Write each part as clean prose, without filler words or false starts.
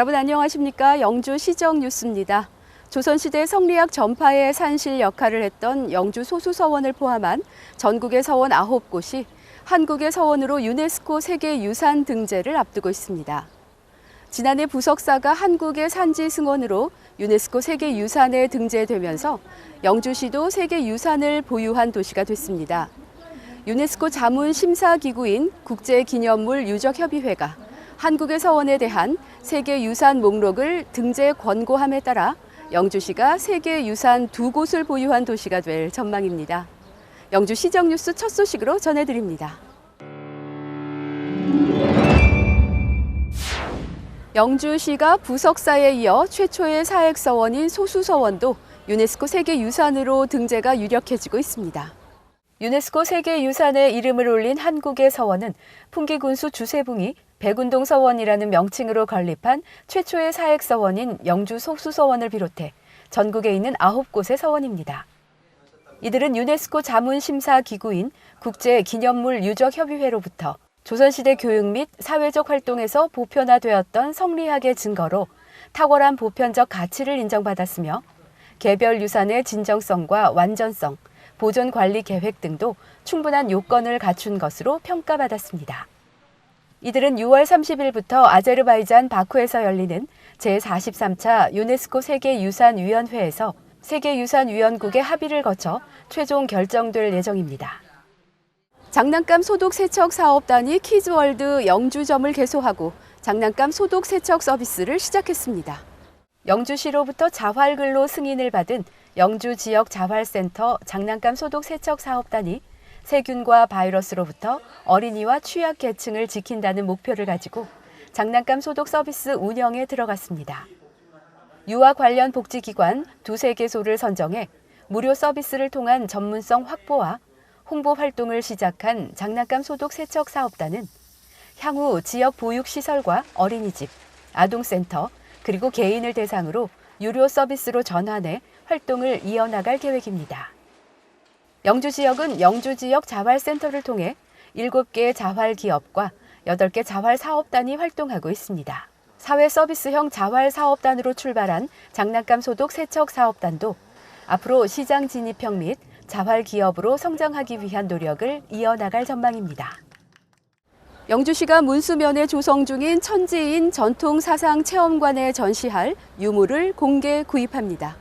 여러분 안녕하십니까? 영주 시정 뉴스입니다. 조선시대 성리학 전파의 산실 역할을 했던 영주 소수서원을 포함한 전국의 서원 9곳이 한국의 서원으로 유네스코 세계유산 등재를 앞두고 있습니다. 지난해 부석사가 한국의 산지 승원으로 유네스코 세계유산에 등재되면서 영주시도 세계유산을 보유한 도시가 됐습니다. 유네스코 자문심사기구인 국제기념물 유적협의회가 한국의 서원에 대한 세계유산 목록을 등재 권고함에 따라 영주시가 세계유산 2곳을 보유한 도시가 될 전망입니다. 영주 시정뉴스 첫 소식으로 전해드립니다. 영주시가 부석사에 이어 최초의 사액서원인 소수서원도 유네스코 세계유산으로 등재가 유력해지고 있습니다. 유네스코 세계유산에 이름을 올린 한국의 서원은 풍기군수 주세붕이 백운동 서원이라는 명칭으로 건립한 최초의 사액서원인 영주 소수서원을 비롯해 전국에 있는 9곳의 서원입니다. 이들은 유네스코 자문심사기구인 국제기념물 유적협의회로부터 조선시대 교육 및 사회적 활동에서 보편화되었던 성리학의 증거로 탁월한 보편적 가치를 인정받았으며 개별 유산의 진정성과 완전성, 보존 관리 계획 등도 충분한 요건을 갖춘 것으로 평가받았습니다. 이들은 6월 30일부터 아제르바이잔 바쿠에서 열리는 제43차 유네스코 세계유산위원회에서 세계유산위원국의 합의를 거쳐 최종 결정될 예정입니다. 장난감 소독 세척 사업단이 키즈월드 영주점을 개소하고 장난감 소독 세척 서비스를 시작했습니다. 영주시로부터 자활근로 승인을 받은 영주지역자활센터 장난감 소독 세척 사업단이 세균과 바이러스로부터 어린이와 취약계층을 지킨다는 목표를 가지고 장난감 소독 서비스 운영에 들어갔습니다. 유아 관련 복지기관 2~3개소를 선정해 무료 서비스를 통한 전문성 확보와 홍보 활동을 시작한 장난감 소독 세척 사업단은 향후 지역 보육시설과 어린이집, 아동센터, 그리고 개인을 대상으로 유료 서비스로 전환해 활동을 이어나갈 계획입니다. 영주 지역은 영주 지역 자활센터를 통해 7개 자활기업과 8개 자활사업단이 활동하고 있습니다. 사회서비스형 자활사업단으로 출발한 장난감 소독 세척 사업단도 앞으로 시장 진입형 및 자활기업으로 성장하기 위한 노력을 이어나갈 전망입니다. 영주시가 문수면에 조성 중인 천지인 전통사상체험관에 전시할 유물을 공개 구입합니다.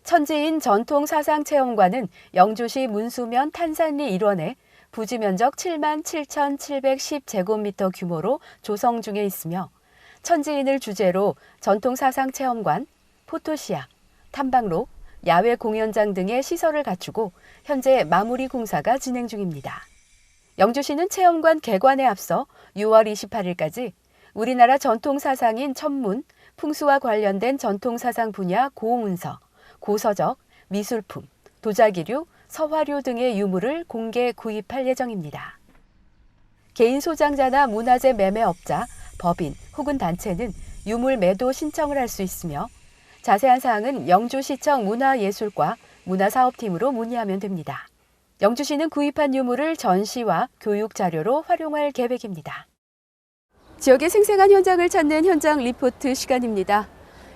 천지인 전통사상체험관은 영주시 문수면 탄산리 일원에 부지 면적 77,710제곱미터 규모로 조성 중에 있으며 천지인을 주제로 전통사상체험관, 포토시약, 탐방로, 야외 공연장 등의 시설을 갖추고 현재 마무리 공사가 진행 중입니다. 영주시는 체험관 개관에 앞서 6월 28일까지 우리나라 전통사상인 천문, 풍수와 관련된 전통사상 분야 고문서, 고서적, 미술품, 도자기류, 서화류 등의 유물을 공개 구입할 예정입니다. 개인 소장자나 문화재 매매업자, 법인 혹은 단체는 유물 매도 신청을 할 수 있으며 자세한 사항은 영주시청 문화예술과 문화사업팀으로 문의하면 됩니다. 영주시는 구입한 유물을 전시와 교육 자료로 활용할 계획입니다. 지역의 생생한 현장을 찾는 현장 리포트 시간입니다.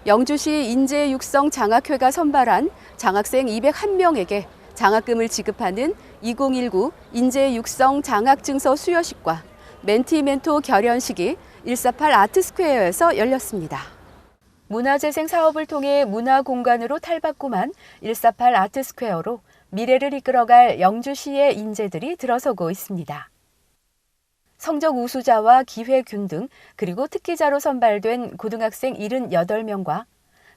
영주시 인재육성 장학회가 선발한 장학생 201명에게 장학금을 지급하는 2019 인재육성 장학증서 수여식과 멘티멘토 결연식이 148 아트스퀘어에서 열렸습니다. 문화재생 사업을 통해 문화공간으로 탈바꿈한 148 아트스퀘어로 미래를 이끌어갈 영주시의 인재들이 들어서고 있습니다. 성적 우수자와 기회균 등 그리고 특기자로 선발된 고등학생 78명과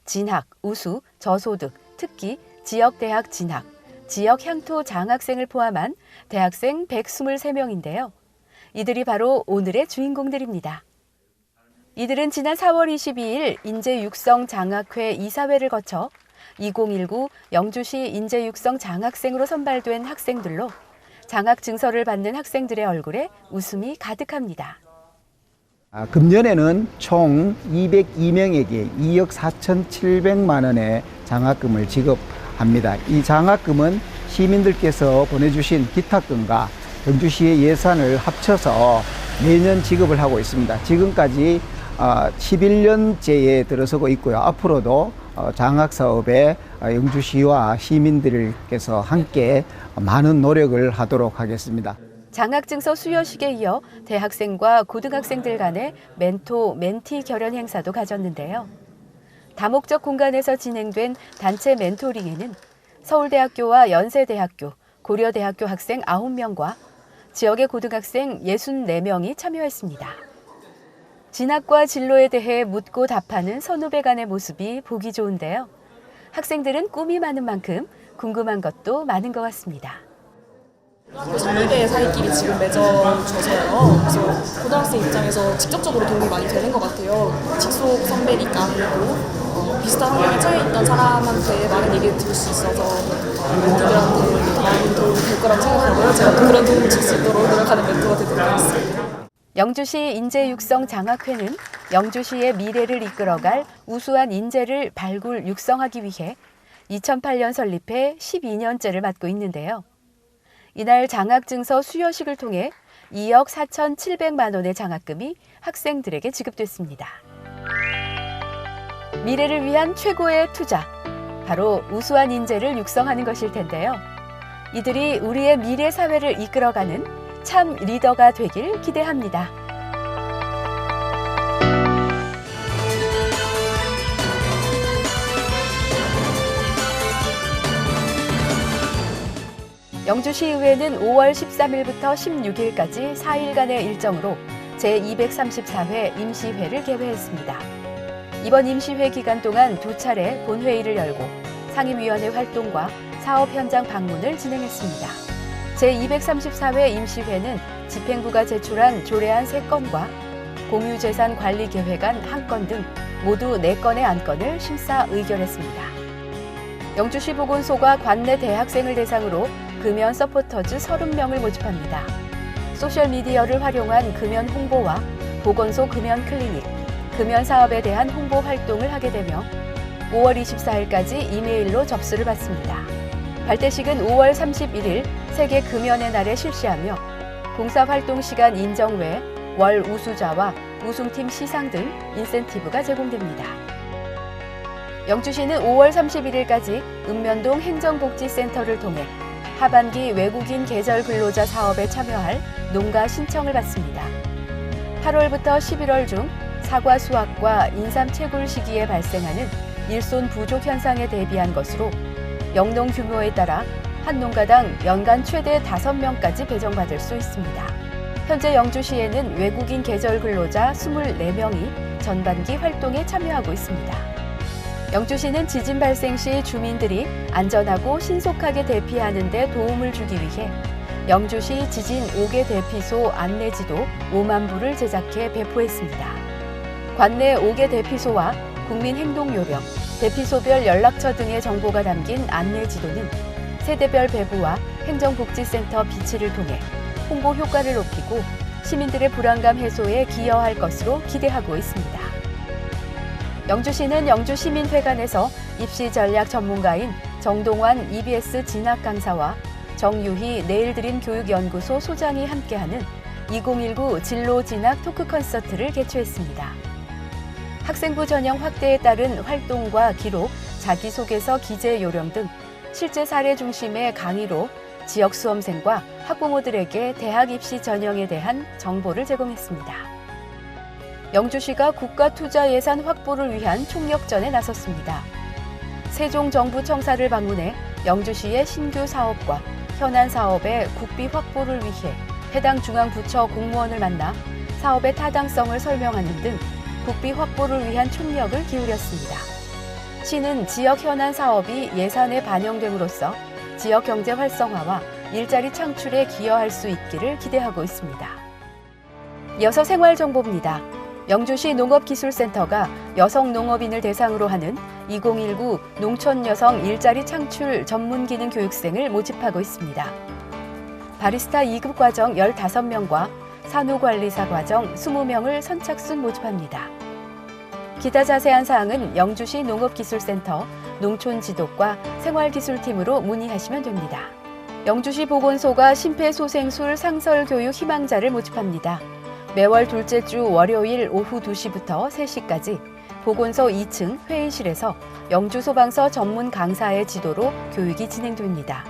진학, 우수, 저소득, 특기, 지역대학 진학, 지역 향토 장학생을 포함한 대학생 123명인데요. 이들이 바로 오늘의 주인공들입니다. 이들은 지난 4월 22일 인재육성 장학회 이사회를 거쳐 2019 영주시 인재육성 장학생으로 선발된 학생들로 장학 증서를 받는 학생들의 얼굴에 웃음이 가득합니다. 금년에는 총 202명에게 2억 4,700만 원의 장학금을 지급합니다. 이 장학금은 시민들께서 보내주신 기탁금과 영주시의 예산을 합쳐서 매년 지급을 하고 있습니다. 지금까지 11년째에 들어서고 있고요. 앞으로도 장학 사업에 영주시와 시민들께서 함께 많은 노력을 하도록 하겠습니다. 장학증서 수여식에 이어 대학생과 고등학생들 간의 멘토, 멘티 결연 행사도 가졌는데요. 다목적 공간에서 진행된 단체 멘토링에는 서울대학교와 연세대학교, 고려대학교 학생 9명과 지역의 고등학생 64명이 참여했습니다. 진학과 진로에 대해 묻고 답하는 선후배 간의 모습이 보기 좋은데요. 학생들은 꿈이 많은 만큼 궁금한 것도 많은 것 같습니다. 선후배 사이끼리 지금 맺어져서요. 그래서 고등학생 입장에서 직접적으로 도움이 많이 되는 것 같아요. 직속 선배니까 그리고 비슷한 환경에 처해 있던 사람한테 많은 얘기를 들을 수 있어서 그들한테 많은 도움이 될 거라고 생각하고요. 제가 또 그런 도움을 줄 수 있도록 노력하는 멘토가 되도록 하겠습니다. 영주시 인재육성 장학회는 영주시의 미래를 이끌어갈 우수한 인재를 발굴, 육성하기 위해 2008년 설립해 12년째를 맞고 있는데요. 이날 장학증서 수여식을 통해 2억 4,700만 원의 장학금이 학생들에게 지급됐습니다. 미래를 위한 최고의 투자, 바로 우수한 인재를 육성하는 것일 텐데요. 이들이 우리의 미래 사회를 이끌어가는 참 리더가 되길 기대합니다. 영주시의회는 5월 13일부터 16일까지 4일간의 일정으로 제234회 임시회를 개회했습니다. 이번 임시회 기간 동안 2차례 본회의를 열고 상임위원회 활동과 사업 현장 방문을 진행했습니다. 제234회 임시회는 집행부가 제출한 조례안 3건과 공유재산관리계획안 1건 등 모두 4건의 안건을 심사 의결했습니다. 영주시 보건소가 관내 대학생을 대상으로 금연 서포터즈 30명을 모집합니다. 소셜미디어를 활용한 금연 홍보와 보건소 금연 클리닉, 금연 사업에 대한 홍보 활동을 하게 되며 5월 24일까지 이메일로 접수를 받습니다. 발대식은 5월 31일 세계 금연의 날에 실시하며 봉사활동 시간 인정 외 월 우수자와 우승팀 시상 등 인센티브가 제공됩니다. 영주시는 5월 31일까지 읍면동 행정복지센터를 통해 하반기 외국인 계절 근로자 사업에 참여할 농가 신청을 받습니다. 8월부터 11월 중 사과 수확과 인삼 채굴 시기에 발생하는 일손 부족 현상에 대비한 것으로 영농 규모에 따라 한 농가당 연간 최대 5명까지 배정받을 수 있습니다. 현재 영주시에는 외국인 계절 근로자 24명이 전반기 활동에 참여하고 있습니다. 영주시는 지진 발생 시 주민들이 안전하고 신속하게 대피하는 데 도움을 주기 위해 영주시 지진 5개 대피소 안내지도 5만 부를 제작해 배포했습니다. 관내 5개 대피소와 국민행동요령, 대피소별 연락처 등의 정보가 담긴 안내지도는 세대별 배부와 행정복지센터 비치를 통해 홍보 효과를 높이고 시민들의 불안감 해소에 기여할 것으로 기대하고 있습니다. 영주시는 영주시민회관에서 입시 전략 전문가인 정동환 EBS 진학 강사와 정유희 내일드림 교육연구소 소장이 함께하는 2019 진로 진학 토크 콘서트를 개최했습니다. 학생부 전형 확대에 따른 활동과 기록, 자기소개서 기재 요령 등 실제 사례 중심의 강의로 지역 수험생과 학부모들에게 대학 입시 전형에 대한 정보를 제공했습니다. 영주시가 국가 투자 예산 확보를 위한 총력전에 나섰습니다. 세종정부청사를 방문해 영주시의 신규 사업과 현안 사업의 국비 확보를 위해 해당 중앙부처 공무원을 만나 사업의 타당성을 설명하는 등 국비 확보를 위한 총력을 기울였습니다. 시는 지역 현안 사업이 예산에 반영됨으로써 지역 경제 활성화와 일자리 창출에 기여할 수 있기를 기대하고 있습니다. 이어서 생활정보입니다. 영주시 농업기술센터가 여성 농업인을 대상으로 하는 2019 농촌 여성 일자리 창출 전문기능 교육생을 모집하고 있습니다. 바리스타 2급 과정 15명과 산후관리사 과정 20명을 선착순 모집합니다. 기타 자세한 사항은 영주시 농업기술센터 농촌지도과 생활기술팀으로 문의하시면 됩니다. 영주시 보건소가 심폐소생술 상설교육 희망자를 모집합니다. 매월 둘째 주 월요일 오후 2시부터 3시까지 보건소 2층 회의실에서 영주소방서 전문 강사의 지도로 교육이 진행됩니다.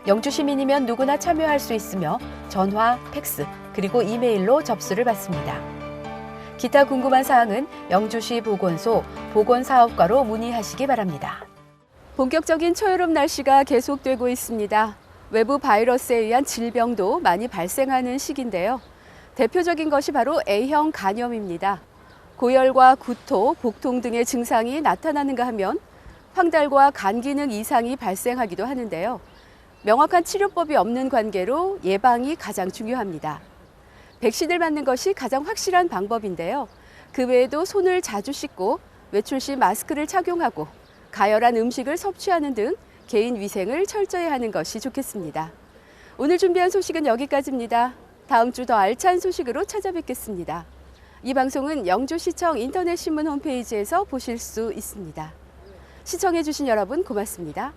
영주 시민이면 누구나 참여할 수 있으며 전화, 팩스, 그리고 이메일로 접수를 받습니다. 기타 궁금한 사항은 영주시 보건소 보건사업과로 문의하시기 바랍니다. 본격적인 초여름 날씨가 계속되고 있습니다. 외부 바이러스에 의한 질병도 많이 발생하는 시기인데요. 대표적인 것이 바로 A형 간염입니다. 고열과 구토, 복통 등의 증상이 나타나는가 하면 황달과 간 기능 이상이 발생하기도 하는데요. 명확한 치료법이 없는 관계로 예방이 가장 중요합니다. 백신을 맞는 것이 가장 확실한 방법인데요. 그 외에도 손을 자주 씻고 외출 시 마스크를 착용하고 가열한 음식을 섭취하는 등 개인 위생을 철저히 하는 것이 좋겠습니다. 오늘 준비한 소식은 여기까지입니다. 다음 주 더 알찬 소식으로 찾아뵙겠습니다. 이 방송은 영주시청 인터넷 신문 홈페이지에서 보실 수 있습니다. 시청해주신 여러분 고맙습니다.